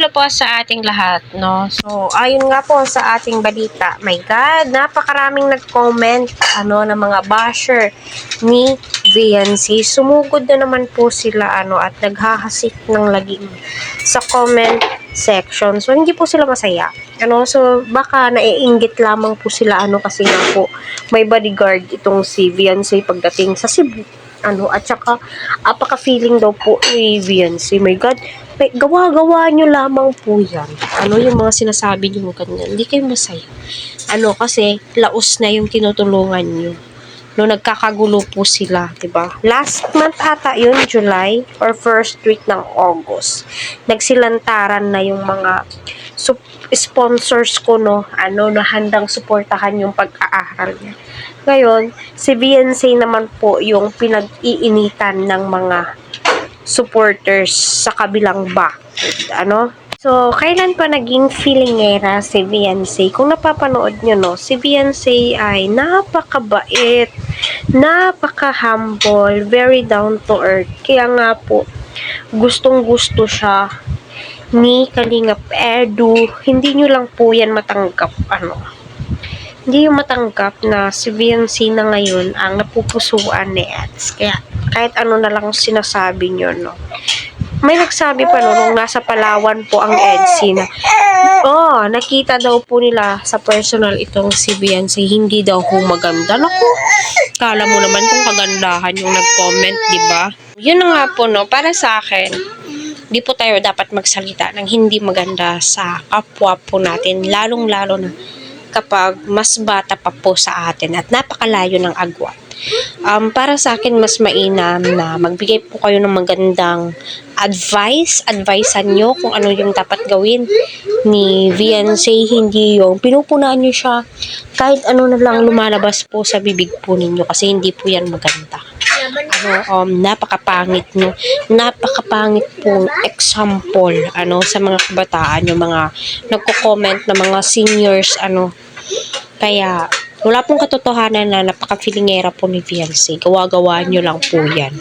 hello po sa ating lahat, no? So, ayun nga po sa ating balita. My God, napakaraming nag-comment, ng mga basher ni VNC. Sumugod na naman po sila, at naghahasik ng lagim sa comment section. So, hindi po sila masaya. So, baka naiinggit lamang po sila, kasi nga po, may bodyguard itong si VNC pagdating sa Cebu. At saka, apaka-feeling daw po ni VNC. My God, gawa-gawa nyo lamang po yan. Yung mga sinasabi nyo ganyan. Hindi kayo masaya. Kasi laos na yung tinutulungan nyo. Nagkakagulo po sila, diba? Last month ata yun, July, or first week ng August. Nagsilantaran na yung mga sponsors ko, na handang suportahan yung pag-aaral niya. Ngayon, si VNC naman po yung pinag-iinitan ng mga supporters sa kabilang bakit, So, kailan pa naging feelingera si VNC? Kung napapanood nyo, si VNC ay napakabait, napaka-humble, very down to earth. Kaya nga po, gustong-gusto siya ni Kalingap Edu. Hindi nyo lang po yan matanggap, hindi yung matanggap na si VNC na ngayon ang napupusuan ni Eds. Kaya, kahit na lang sinasabi nyo, May nagsabi pa nung nasa Palawan po ang Edsy na, nakita daw po nila sa personal itong si VNC, hindi daw po maganda. Naku, kala mo naman kung kagandahan yung nag-comment, diba? Yun na nga po, para sa akin, di po tayo dapat magsalita ng hindi maganda sa kapwa po natin, lalong-lalo na kapag mas bata pa po sa atin at napakalayo ng agwat. Para sa akin, mas mainam na magbigay po kayo ng magandang advicean nyo kung ano yung dapat gawin ni VNC, hindi yung pinupunaan nyo siya kahit na lang lumalabas po sa bibig po ninyo, kasi hindi po yan maganda. Napakapangit nyo, napakapangit pong example sa mga kabataan, yung mga nagko-comment na mga seniors, kaya wala pong katotohanan na napaka-feelingera po ni VNC. Gawa-gawa nyo lang po yan.